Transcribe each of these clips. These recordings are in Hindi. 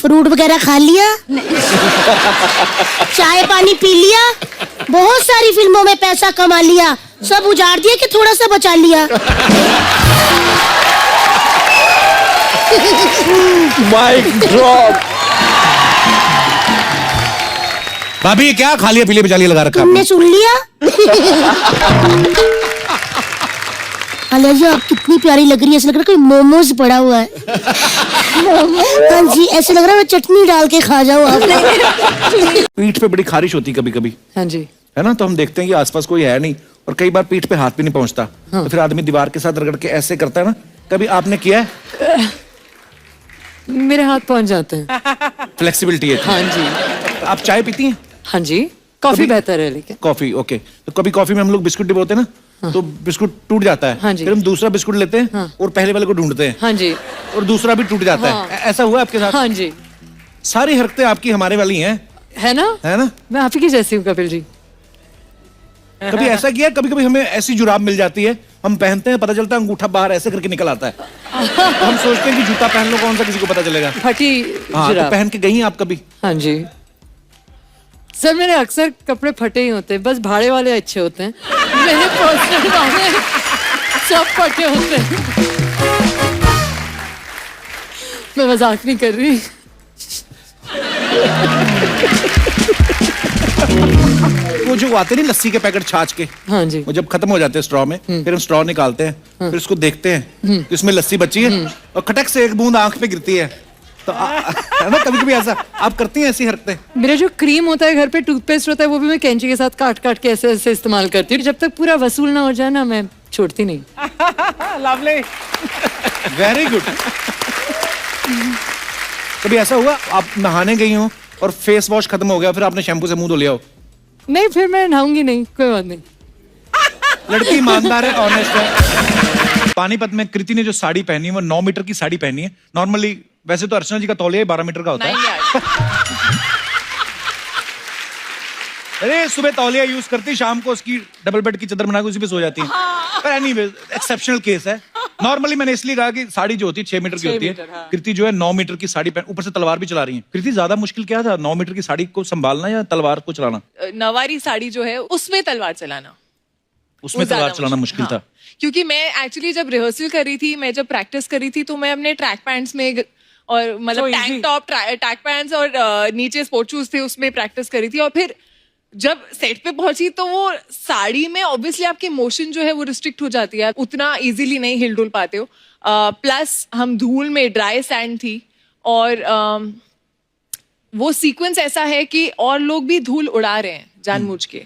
फ्रूट वगैरह खा लिया, चाय पानी पी लिया, बहुत सारी फिल्मों में पैसा कमा लिया, सब उजाड़ दिया कि थोड़ा सा बचा लिया? Mic drop. भाभी ये क्या खा लिया पी लिया बेचा लिया लगा रखा तुमने सुन लिया? अलिया आप कितनी प्यारी लग रही है, ऐसा लग रहा है कोई मोमोज पड़ा हुआ है। हाँ जी, ऐसे लग रहा है मैं चटनी डाल के खा जाऊँ आप। पीठ पे बड़ी खारिश होती कभी कभी, हाँ जी, है ना, तो हम देखते हैं कि आसपास कोई है नहीं और कई बार पीठ पे हाथ भी नहीं पहुंचता, तो फिर आदमी दीवार के साथ रगड़ के ऐसे करता है ना, कभी आपने किया है? मेरे हाथ पहुंच जाते हैं। फ्लेक्सिबिलिटी है। हाँ जी, आप चाय पीती हैं? हाँ जी, कॉफी बेहतर है लेकिन। Coffee, okay. तो कभी कॉफी में हम लोग बिस्कुट डिबोते हैं ना, तो बिस्कुट टूट जाता है, हाँ जी। फिर हम दूसरा बिस्कुट लेते हैं और पहले वाले को ढूंढते हैं, हाँ जी, और दूसरा भी टूट जाता हाँ। है। ऐसा हुआ आपके साथ? हाँ जी, सारी हरकतें आपकी हमारे वाली हैं, है ना? है ना? मैं आप ही की जैसी हूँ कपिल जी। कभी ऐसा किया, कभी कभी हमें ऐसी जुराब मिल जाती है, हम पहनते हैं, पता चलता है अंगूठा बाहर ऐसे करके निकल आता है, हम सोचते हैं कि जूता पहन लो, कौन सा किसी को पता चलेगा। फटी हाँ, तो जुराब। पहन के गई हैं आप कभी? हाँ जी सर, मेरे अक्सर कपड़े फटे ही होते हैं, बस भाड़े वाले अच्छे होते हैं, मेरे पर्सनल वाले सब फटे होते हैं। मैं मजाक नहीं कर रही। वो जो आते नहीं लस्सी के पैकेट छाछ के, हाँ जी, वो जब खत्म हो जाते हैं स्ट्रॉ में, फिर हम स्ट्रॉ निकालते हैं, फिर उसको देखते हैं कि उसमें लस्सी बची है, और खटक से एक बूंद आंख पे गिरती है, तो है ना, कभी कभी ऐसा आप करती हैं ऐसी हरकतें? मेरा जो क्रीम होता है घर पे, टूथपेस्ट होता है, वो भी मैं कैंची के साथ काट काट के ऐसे ऐसे इस्तेमाल करती हूँ, जब तक पूरा वसूल ना हो जाए ना, मैं छोड़ती नहीं। लवली। Very good. कभी ऐसा हुआ आप नहाने गई हो और फेस वॉश खत्म हो गया, फिर आपने शैम्पू से मुंह धो लिया हो? नहीं, फिर मैं नहाऊंगी नहीं, कोई बात नहीं। लड़की ईमानदार है, ऑनेस्ट है। पानीपत में कृति ने जो साड़ी पहनी है वो 9 मीटर की साड़ी पहनी है। नॉर्मली वैसे तो अर्चना जी का तौलिया 12 मीटर का होता है। अरे सुबह तौलिया यूज करती, शाम को उसकी डबल बेड की चादर बना के उसी पे सो जाती है। पर एनीवे एक्सेप्शनल केस है। नॉर्मली मैंने इसलिए कहा कि साड़ी जो होती है 6 मीटर की होती है, कृति जो है 9 मीटर की साड़ी पहन, ऊपर से तलवार भी चला रही है। कृति ज्यादा मुश्किल क्या था, 9 मीटर की साड़ी को संभालना या तलवार को चलाना? नवारी साड़ी जो है उसमें तलवार चलाना, उसमें तलवार चलाना मुश्किल था। क्योंकि मैं एक्चुअली जब रिहर्सल कर रही थी, मैं जब प्रैक्टिस कर रही थी, तो मैं अपने ट्रैक पैंट्स में और मतलब टैंक टॉप, ट्रैक पैंट्स और नीचे स्पोर्ट शूज थे, उसमें प्रैक्टिस करी थी। और फिर जब सेट पे पहुंची तो वो साड़ी में ऑब्वियसली आपके मोशन जो है वो रिस्ट्रिक्ट हो जाती है, उतना इजीली नहीं हिल डुल पाते हो। प्लस हम धूल में, ड्राई सैंड थी, और वो सीक्वेंस ऐसा है कि और लोग भी धूल उड़ा रहे हैं जानबूझ के,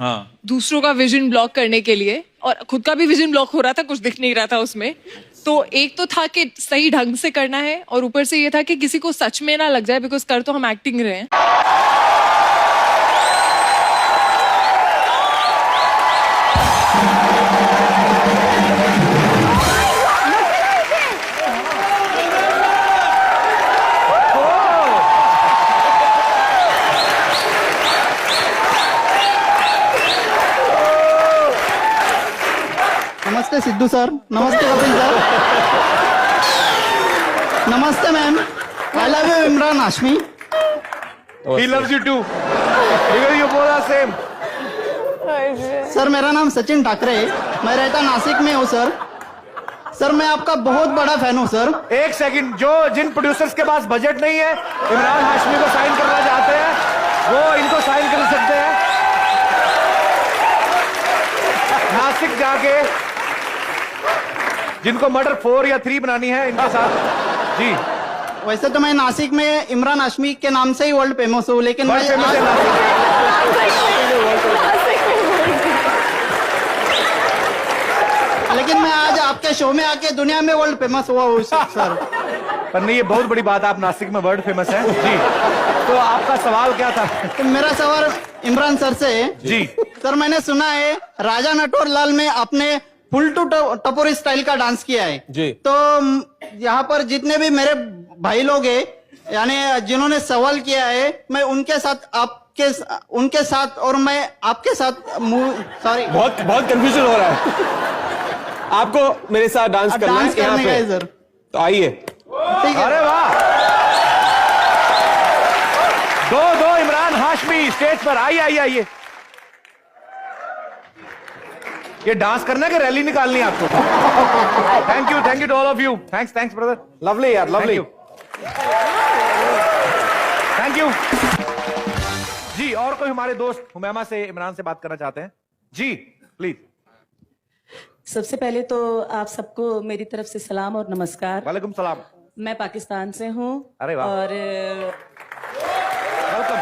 हाँ, दूसरों का विजन ब्लॉक करने के लिए, और खुद का भी विजन ब्लॉक हो रहा था, कुछ दिख नहीं रहा था उसमें। तो एक तो था कि सही ढंग से करना है, और ऊपर से ये था कि किसी को सच में ना लग जाए, बिकॉज कर तो हम एक्टिंग रहे हैं। नमस्ते सिद्धू सर, नमस्ते कपिल सर, नमस्ते ma'am. I love you Imran Hashmi. He loves you too. Because you both are same. Sir मेरा नाम सचिन ठाकरे है, मैं रहता नासिक में हूँ सर। सर मैं आपका बहुत बड़ा फैन हूँ सर। एक सेकंड, जो जिन प्रोड्यूसर्स के पास बजट नहीं है, इमरान हाशमी को साइन करना चाहते हैं, वो इनको साइन कर सकते हैं। नासिक जाके जिनको मर्डर 4 या 3 बनानी है, इनके साथ जी। वैसे तो मैं नासिक में इमरान हाशमी के नाम से ही वर्ल्ड फेमस हूँ, लेकिन वर्ल्ड फेमस है लेकिन मैं आज आपके शो में आके दुनिया में वर्ल्ड फेमस हुआ हूँ सर। पर नहीं, ये बहुत बड़ी बात है, आप नासिक में वर्ल्ड फेमस हैं जी। तो आपका सवाल क्या था? तो मेरा सवाल इमरान सर से है जी। सर मैंने सुना है राजा नटवर लाल में आपने फुल टू टपोरी स्टाइल का डांस किया है जी। तो यहाँ पर जितने भी मेरे भाई लोग हैं, यानी जिन्होंने सवाल किया है, मैं उनके साथ उनके साथ और मैं आपके साथ सॉरी बहुत कंफ्यूजन हो रहा है। आपको मेरे साथ डांस करना है यहाँ पे, सर। तो आइए। ठीक है। अरे वाह, स्टेज पर आइए आइए आइए। ये डांस करना है कि रैली निकालनी है आपको? Thank you to all of you. Thanks brother. Lovely यार, लवली। Thank you ji. और कोई हमारे दोस्त हुमैमा से, इमरान से बात करना चाहते हैं? जी प्लीज। सबसे पहले तो आप सबको मेरी तरफ से सलाम और नमस्कार। वालेकुम सलाम। मैं पाकिस्तान से हूँ। अरे वाह। और वेलकम।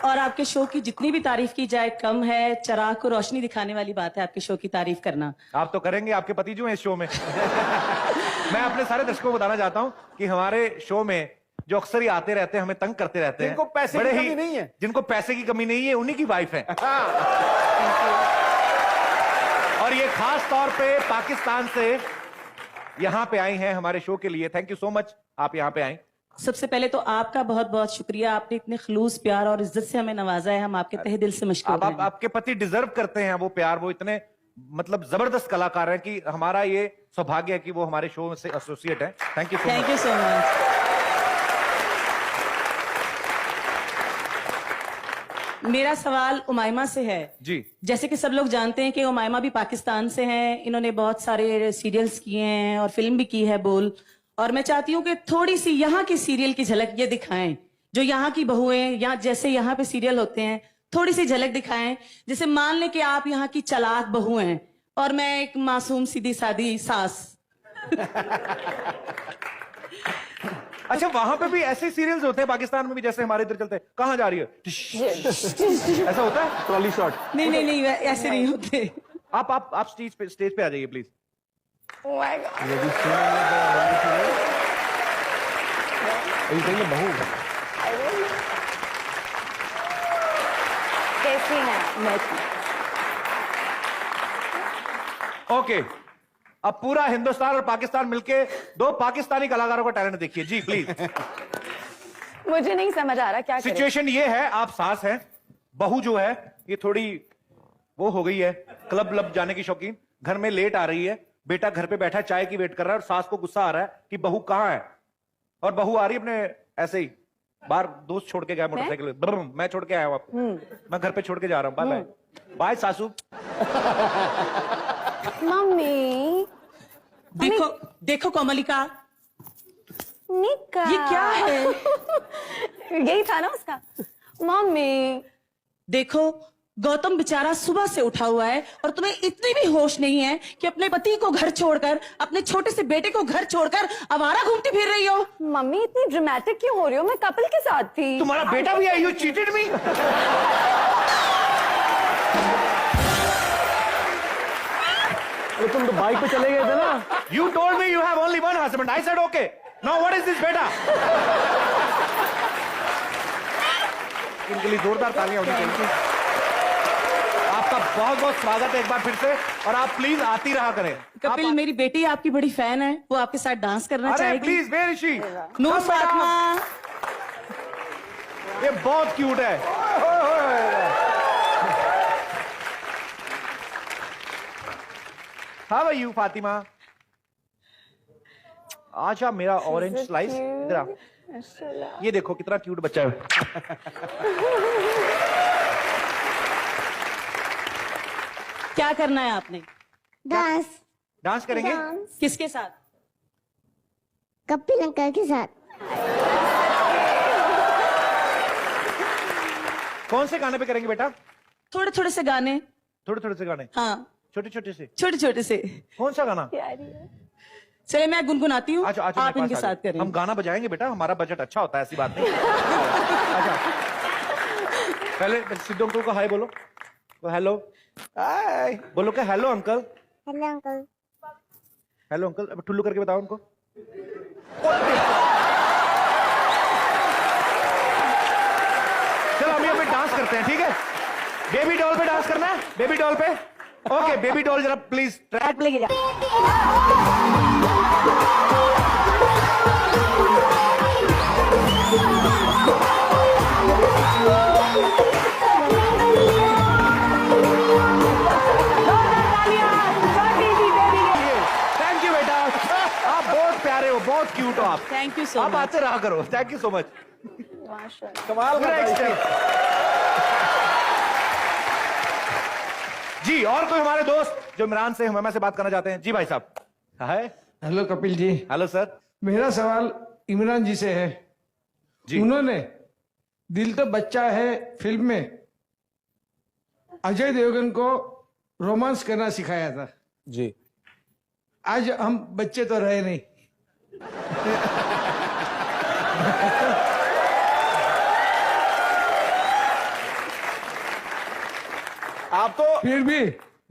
और आपके शो की जितनी भी तारीफ की जाए कम है। चराग को रोशनी दिखाने वाली बात है आपके शो की तारीफ करना। आप तो करेंगे, आपके पति जो हैं इस शो में। मैं अपने सारे दर्शकों को बताना चाहता हूं कि हमारे शो में जो अक्सर ही आते रहते हैं, हमें तंग करते रहते हैं, जिनको पैसे की बड़े कमी नहीं है। जिनको पैसे की कमी नहीं है, उन्हीं की वाइफ है। और ये खास तौर पे पाकिस्तान से यहां पे आई हैं हमारे शो के लिए। थैंक यू सो मच, आप यहां पे आए। सबसे पहले तो आपका बहुत बहुत शुक्रिया। आपने इतने खलूस, प्यार और इज्जत से हमें नवाजा है। हम आपके तहे दिल से मशकूर हैं। आपके पति डिजर्व करते हैं वो प्यार। वो इतने मतलब जबरदस्त कलाकार हैं कि हमारा ये सौभाग्य है कि वो हमारे शो से एसोसिएट है। Thank you thank you so much. मेरा सवाल उमायमा से है जी। जैसे कि सब लोग जानते हैं कि उमायमा भी पाकिस्तान से हैं। इन्होंने बहुत सारे सीरियल्स किए हैं और फिल्म भी की है बोल। और मैं चाहती हूँ कि थोड़ी सी यहाँ की सीरियल की झलक ये दिखाएं, जो यहाँ की बहुएं, या जैसे यहाँ पे सीरियल होते हैं, थोड़ी सी झलक दिखाएं। जैसे मान लें कि आप यहाँ की चालाक बहू हैं और मैं एक मासूम सीधी सादी सास। अच्छा, वहां पे भी ऐसे सीरियल्स होते हैं पाकिस्तान में भी जैसे हमारे इधर चलते हैं? कहाँ जा रही है? ऐसा होता है? Trolley shot. नहीं ऐसे नहीं होते। आप स्टेज पे आ जाइए प्लीज। कैसी हैं? ओके, अब पूरा हिंदुस्तान और पाकिस्तान मिलके दो पाकिस्तानी कलाकारों का टैलेंट देखिए जी प्लीज। मुझे नहीं समझ आ रहा क्या करें। सिचुएशन ये है, आप सास हैं, बहू जो है ये थोड़ी वो हो गई है, क्लब लब जाने की शौकीन, घर में लेट आ रही है, बेटा घर पे बैठा चाय की वेट कर रहा है और सास को गुस्सा आ रहा है कि बहू कहाँ है। और बहू आ रही है अपने ऐसे ही बाहर, दोस्त छोड़ के गया मोटरसाइकिल पे, मैं छोड़ के आया हूं आपको, मैं घर पे छोड़ के जा रहा हूं, बाय बाय बाय सासू। मम्मी देखो कोमलिका, निका, ये क्या है? यही था ना उसका। मम्मी देखो गौतम बेचारा सुबह से उठा हुआ है और तुम्हें इतनी भी होश नहीं है कि अपने पति को घर छोड़कर, अपने छोटे से बेटे को घर छोड़कर आवारा घूमती फिर रही हो। मम्मी इतनी ड्रामेटिक क्यों हो रही हो? मैं कपिल के साथ थी। तुम्हारा बेटा भी है, यू चीटेड मी। तुम तो बाइक पे चले गए थे ना। You told me you have only one husband. I said okay. Now what is this, बेटा? इनके लिए जोरदार तालियां होनी चाहिए। आपका बहुत बहुत स्वागत है एक बार फिर से, और आप प्लीज आती रहा करें। कपिल, मेरी बेटी आपकी बड़ी फैन है, वो आपके साथ डांस करना अरे चाहेगी। Please, where is she? Noor Fatima, ये बहुत क्यूट है। How are you Fatima? आजा मेरा ऑरेंज स्लाइस, इधर आ। ये देखो कितना क्यूट बच्चा है। क्या करना है आपने? डांस। डांस करेंगे? किसके साथ? कपिल अंकल के साथ। कौन से गाने पे करेंगे बेटा? थोड़े थोड़े से गाने। थोड़े थोड़े से गाने? हाँ, छोटे छोटे से? छोटे छोटे से। कौन सा गाना? चले मैं गुनगुनाती हूँ, अच्छा आप इनके साथ करें। हम गाना बजाएंगे बेटा, हमारा बजट अच्छा होता है, ऐसी बात नहीं। अच्छा, पहले सिद्धू अंकल को हाय बोलो। तो हेलो, हाय बोलो। क्या hello uncle? Hello uncle. Hello uncle. अब टुल्लू करके बताओ उनको। चलो हम यहाँ पे डांस करते हैं, ठीक है? बेबी डॉल पे डांस करना है? बेबी डॉल पे? ओके, बेबी डॉल जरा प्लीज ट्रैक पे लेके जा। थैंक यू बेटा, आप बहुत प्यारे प्यारे हो, बहुत क्यूट हो आप। थैंक यू सो आप मच। आते रहा करो। Thank you so much. कमाल कर रहा है। जी, और कोई हमारे दोस्त जो इमरान से हुमैमा से बात करना चाहते हैं? जी भाई साहब। Hi. Hello Kapil ji. Hello sir. मेरा सवाल इमरान जी से है। जी। उन्होंने दिल तो बच्चा है फिल्म में अजय देवगन को रोमांस करना सिखाया था। जी। आज हम बच्चे तो रहे नहीं। आप तो फिर भी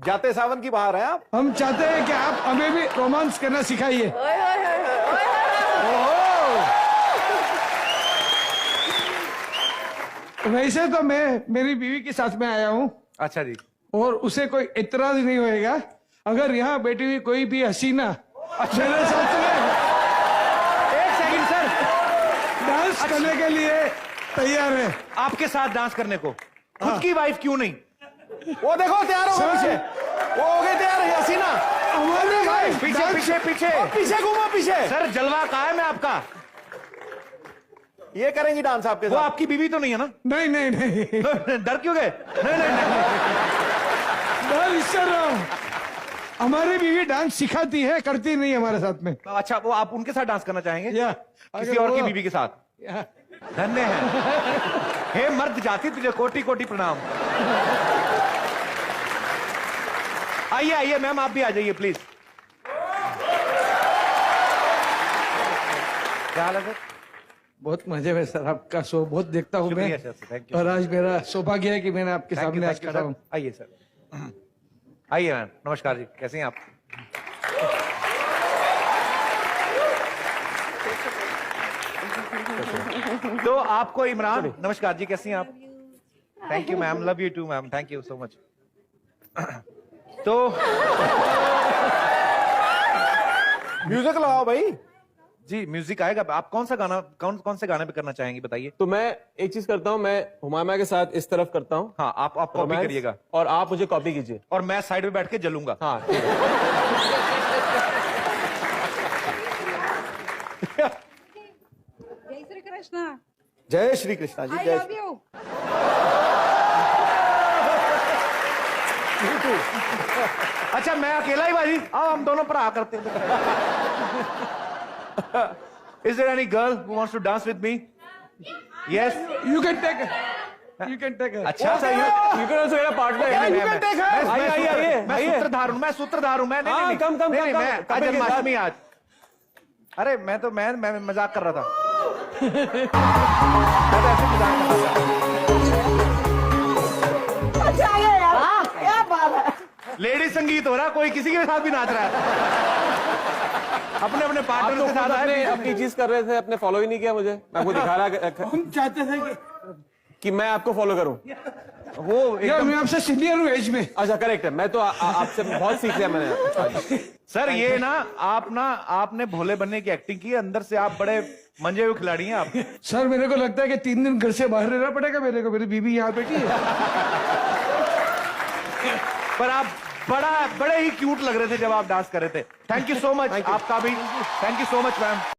जाते सावन की बाहर हैं आप। हम चाहते हैं कि आप हमें भी रोमांस करना सिखाइए। वैसे तो मैं मेरी बीवी के साथ में आया हूँ अच्छा जी। और उसे कोई इतराज नहीं होएगा अगर यहाँ बैठी हुई कोई भी हसीना मेरे साथ में एक सेकंड सर, डांस करने के लिए तैयार है। आपके साथ डांस करने को खुद की वाइफ क्यों नहीं? वो देखो तैयार हो गए सर। पीछे, वो हो गए तैयार है हसीना। हमारे भाई पीछे पीछे पीछे पीछे घूमो पीछे। सर, जलवा कायम है आपका। ये करेंगी डांस आपके वो साथ। आपकी बीवी तो नहीं है ना? नहीं नहीं नहीं डर क्यों गए? नहीं नहीं नहीं। डांस इससे रहो। हमारी बीवी डांस सिखाती है, करती नहीं हमारे साथ में। अच्छा, वो आप उनके साथ डांस करना चाहेंगे? या किसी अगर और की वो- बीवी के साथ? या, धन्य है। हे मर्द जाति, तुझे कोटि कोटि प्रणाम। आइए आइए मैम, आप भी आ जाइए प्लीज। क्या हाल है सर? बहुत मजे में सर, आपका शो बहुत देखता हूँ मैं। शुक्रिया सर, थैंक यू। और आज मेरा सौभाग्य है कि मैंने आपके Thank you, सामने आज thank you, खड़ा सर। हूँ। आइए सर, आइए मैम। नमस्कार जी, कैसे हैं आप? तो आपको इमरान, नमस्कार जी, कैसी हैं आप? Thank you ma'am, love you too ma'am, thank you so much. तो म्यूजिक लगाओ भाई। जी, म्यूजिक आएगा। आप कौन सा गाना, कौन से गाने पे करना चाहेंगे, बताइए। तो मैं एक चीज करता हूँ, मैं हुमामा के साथ इस तरफ करता हूँ। हाँ, आप कॉपी रोमांस, करिएगा और आप मुझे कॉपी कीजिए। और मैं साइड में बैठ के जलूंगा। हाँ ठीक है। जय श्री कृष्णा। जय श्री कृष्णा जी। आई जय लव यू। अच्छा, मैं अकेला ही बाजी? आओ हम दोनों भरा करते हैं। Is there any girl who wants to dance with me? Yes. You can take it. You can take it. अच्छा sir, You can also get a partner. मैं- You can take her. मैं- आइए, आइए, आइए, मैं आइए। सूत्रधार हूँ, मैं सूत्रधार हूँ। मैं नहीं, हाँ, नहीं, कम, कम, नहीं, कम, नहीं, कम, मैं कम आज के साथ। जन्माष्टमी आज। अरे मैं मजाक कर रहा था। मैं तो ऐसे मजाक कर रहा था। अच्छा आ गया यार, क्या बात है। लेडी संगीत हो रहा, कोई किसी के साथ भी नाच रहा है। अपने अपने आप पार्टनर तो के साथ अपने आए। अपनी चीज कर रहे थे, अपने फॉलो ही नहीं किया मुझे। मैं आपको दिखा रहा हम चाहते थे कि मैं आपको फॉलो करूं। वो कि एकदम मैं आपसे सीनियर हूँ एज में। अच्छा करेक्ट है, मैं तो आपसे बहुत सीख लिया मैंने आज। सर, ये ना आपने भोले बनने की एक्टिंग की, अंदर से आप बड़े मंजे हुए खिलाड़ी हैं आप। सर मेरे को लगता है कि 3 दिन घर से बाहर रहना पड़ेगा मेरे को। मेरी बीवी यहाँ बैठी है। पर आप बड़े ही क्यूट लग रहे थे जब आप डांस कर रहे थे। Thank you so much. आपका भी thank you so much ma'am.